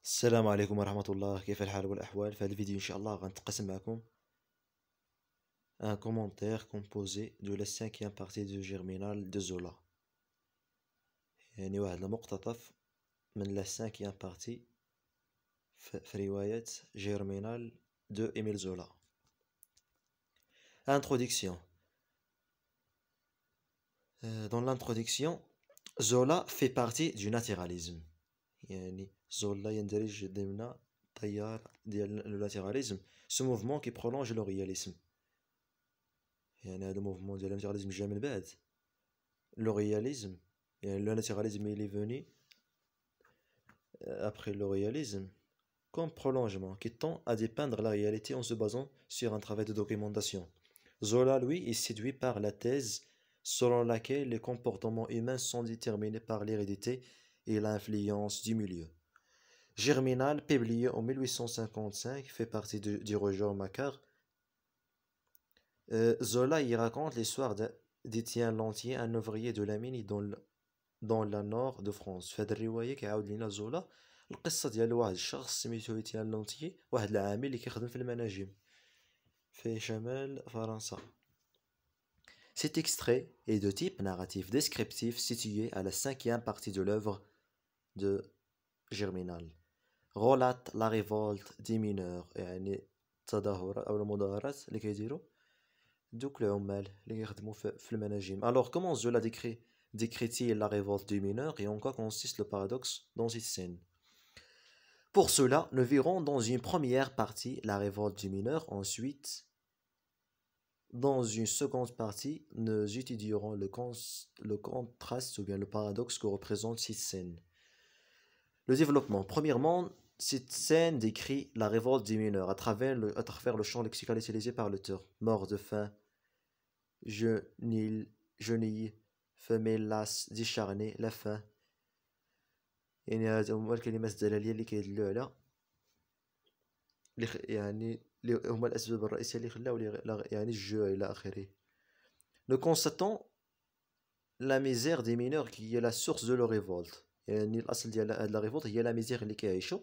السلام عليكم ورحمة الله، كيف الحال والأحوال؟ في هذا الفيديو إن شاء الله غنتقسم معكم un commentaire composé de la cinquième partie de Germinal de Zola. يعني واحد المقتطف من la cinquième partie في رواية Germinal de Émile Zola. Introduction. Dans l'introduction, Zola fait partie du naturalisme. يعني Zola يندرج ضمن تيار ديال le naturalisme, ce mouvement qui prolonge le réalisme. يعني هذا الموفمون ديال الناتوراليزم جا من بعد لو رياليزم. يعني لو ناتوراليزم il est venu après le réalisme comme prolongement qui tend à dépeindre la réalité en se basant sur un travail de documentation. Zola, lui, est séduit par la thèse selon laquelle les comportements humains sont déterminés par l'hérédité et l'influence du milieu. Germinal, publié en 1855, fait partie du Roger Macquart. Zola y raconte l'histoire d'Étienne Lantier, un ouvrier de la mine dans la nord de France. في هذه الرواية كيعاود لينا زولا القصة ديال واحد الشخص سميتو إتيان لونتيي، واحد العامل اللي كيخدم في المناجم في شمال فرنسا. Cet extrait est de type narratif descriptif situé à la cinquième partie de l'œuvre de Germinal. Relate la révolte des mineurs، يعني التظاهرات أو المظاهرات اللي كيديروا دوك العمال اللي كيخدموا في المناجم. Alors comment Zola décrit-il la révolte des mineurs et en quoi consiste le paradoxe dans cette scène? Pour cela, nous verrons dans une première partie la révolte des mineurs. Ensuite, dans une seconde partie, nous étudierons le contraste ou bien le paradoxe que représente cette scène. Le développement. Premièrement, cette scène décrit la révolte des mineurs à travers le champ lexical utilisé par l'auteur. Mort de faim, genille, femelle lasse, décharnée, la faim. يعني هذا هما الكلمات الدلالية اللي كيدلوا على يعني اللي هما الأسباب الرئيسية اللي خلاو يعني الجوع إلى آخره. Nous constatons la misère des mineurs qui est la source de leur révolte. يعني الأصل ديال هاد la révolte هي la misère اللي كيعيشوا.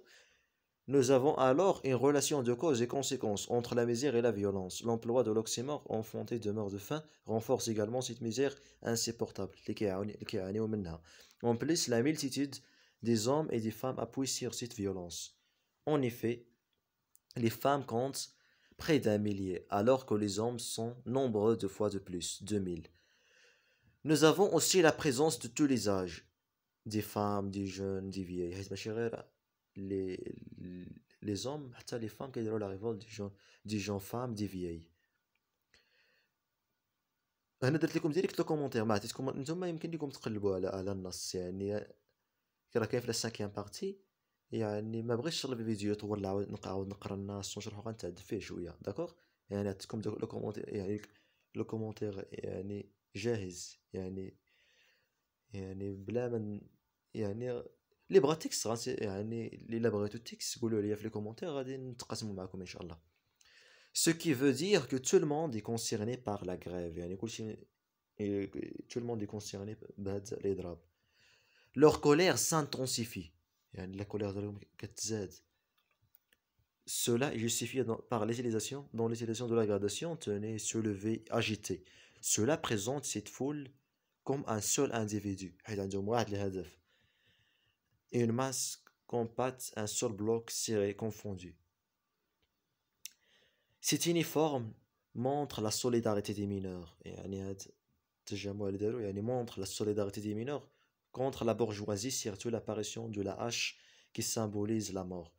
Nous avons alors une relation de cause et conséquence entre la misère et la violence. L'emploi de l'oxymore enfanté de mort de faim renforce également cette misère insupportable. En plus, la multitude des hommes et des femmes appuie sur cette violence. En effet, les femmes comptent près d'un millier, alors que les hommes sont nombreux 2 fois de plus, 2000. Nous avons aussi la présence de tous les âges, des femmes, des jeunes, des vieilles. Les hommes, حتى les femmes كيديروا la révolte des gens femmes, des vieilles. هنا درت لكم ديريكت لو كومونتير، ما عطيتكم نتوما يمكن لكم تقلبوا على النص. يعني راه كاين في لا سانكيام بارتي، يعني ما بغيتش الفيديو يطول نعاود نقرا النص ونشرحو، غنتعذب فيه شويه. داكوغ، يعني عطيتكم لو كومونتير، يعني لو كومونتير يعني جاهز، يعني بلا من يعني اللي بغى تكست يعني اللي بغيتو تكست قولوا لي في لي كومونتير غادي نتقاسموا معكم ان شاء الله. Ce qui veut dire que tout le monde est concerné par la grève. يعني كلشي tout le monde est concerné بهاد الاضراب. Leur colère s'intensifie. يعني la colère ديالهم كتزاد. Cela est justifié par l'utilisation de la gradation tenez, soulevé, agité. Cela présente cette foule comme un seul individu. حيت عندهم واحد الهدف. Une masse compacte, un seul bloc serré, confondu. Cet uniforme montre la solidarité des mineurs. يعني هاد التجمع اللي داروا يعني montre la solidarité des mineurs contre la bourgeoisie, surtout l'apparition de la hache qui symbolise la mort.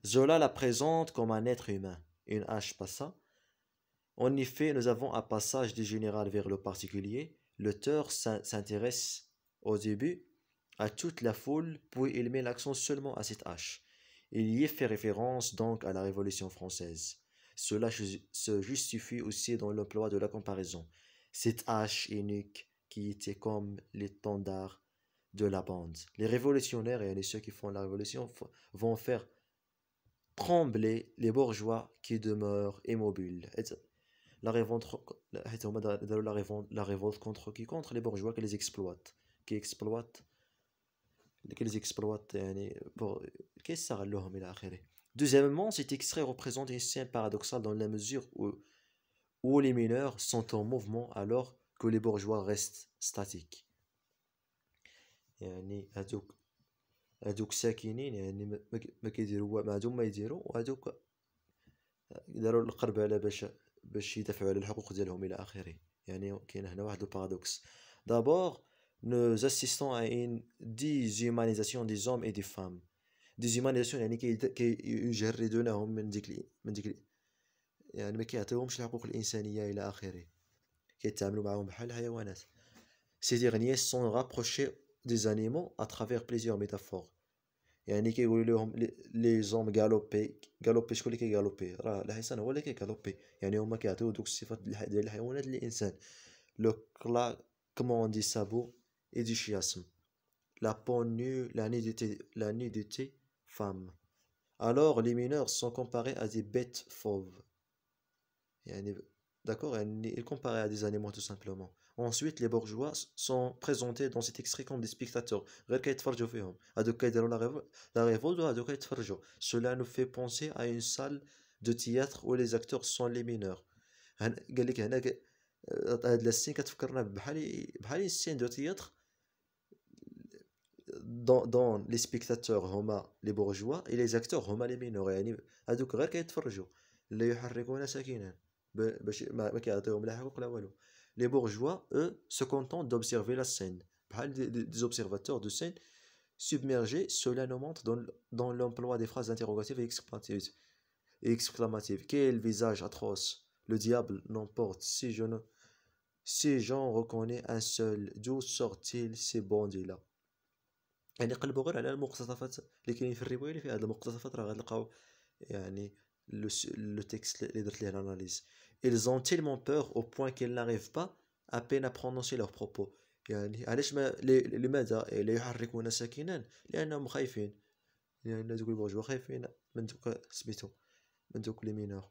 Zola la présente comme un être humain, une hache passa. En effet, nous avons un passage du général vers le particulier. L'auteur s'intéresse au début à toute la foule, puis il met l'accent seulement à cette hache. Il y fait référence donc à la Révolution française. Cela se justifie aussi dans l'emploi de la comparaison. Cette hache unique qui était comme l'étendard de la bande. Les révolutionnaires et ceux qui font la révolution vont faire trembler les bourgeois qui demeurent immobiles. La révolte contre qui? Contre les bourgeois qui les exploitent, qui exploitent qu'ils exploitent يعني pour كيستغلوهم إلى آخره. Deuxièmement, cet extrait représente une scène paradoxale dans la mesure où les mineurs sont en mouvement alors que les bourgeois restent statiques. يعني هادوك ساكنين يعني ما كيديروا ما عندهم ما يديروا وهادوك داروا القرب على باش يدافعوا على الحقوق ديالهم الى اخره. يعني كاين هنا واحد البارادوكس. D'abord, nous assistons à une déshumanisation des hommes et des femmes. Déshumanisation يعني كيجردونهم من ديك يعني ما كيعطيوهمش الحقوق الانسانيه الى اخره، كيتعاملوا معهم بحال الحيوانات. Ces derniers sont rapprochés des animaux à travers plusieurs métaphores. يعني كيقولوا لهم لي زوم غالوبي شكون اللي كيغالوبي؟ راه الحصان هو اللي كيغالوبي. يعني هما كيعطيو دوك الصفات ديال الحيوانات للانسان. لو كلاكمون دي سابو اي دي chiasme, la peau nue, la nudité femme. Alors les mineurs sont comparés à des bêtes fauves. يعني d'accord, يعني ils comparés à des animaux tout simplement. Ensuite, les bourgeois sont présentés dans cet extrait comme des spectateurs. غير كيتفرجوا فيهم. هادوك كيديروا la révolte وهادوك كيتفرجوا. Cela nous fait penser à une salle de théâtre où les acteurs sont les mineurs. قال لك هنا هاد السين كتفكرنا بحال السين دو تياتر دون لي سبيكتاتور هما لي بورجوا اي لي زاكتور هما لي مينور. يعني هادوك غير كيتفرجوا لا يحركون ساكنا باش ما كيعطيوهم لا حقوق لا والو. Les bourgeois, eux, se contentent d'observer la scène. Des observateurs de scène submergés, cela nous montre dans l'emploi des phrases interrogatives et exclamatives. Quel visage atroce! Le diable n'emporte si j'en reconnais un seul. D'où sortent-ils ces bandits-là? يعني قلبوا غير على المقتطفات اللي كاينين في الروايه اللي فيها هاد المقتطفات راه غتلقاو يعني لو تكست اللي درت ليه الاناليز. Ils ont tellement peur au point qu'ils n'arrivent pas à peine à prononcer leurs propos. يعني علاش لماذا لا يحركون ساكنا؟ لانهم خايفين. لان دوك البورجوا خايفين من دوك سميتو من دوك لي مينور.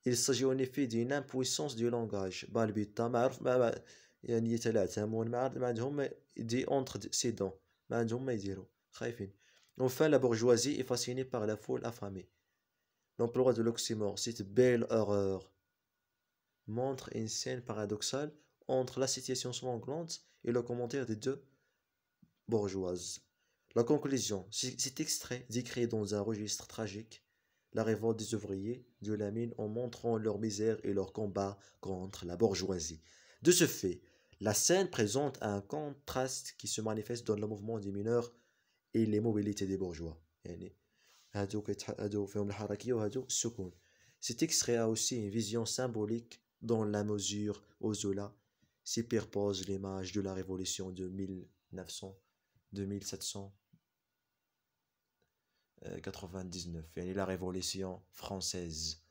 Il s'agit en effet d'une impuissance du langage بالبيتا ما عرف ما يعني يتلعثمون ما عندهم دي اونتر سي دون ما عندهم ما يديروا خايفين. Enfin, la bourgeoisie est fascinée par la foule affamée. L'emploi de l'oxymore, cette belle horreur, montre une scène paradoxale entre la situation sanglante et le commentaire des deux bourgeoises. La conclusion, cet extrait décrit dans un registre tragique la révolte des ouvriers de la mine en montrant leur misère et leur combat contre la bourgeoisie. De ce fait, la scène présente un contraste qui se manifeste dans le mouvement des mineurs et les mobilités des bourgeois. يعني هادو فيهم الحركية وهادو السكون. Cet extrait a aussi une vision symbolique dans la mesure où Zola superpose l'image de la révolution de 1799 يعني la révolution française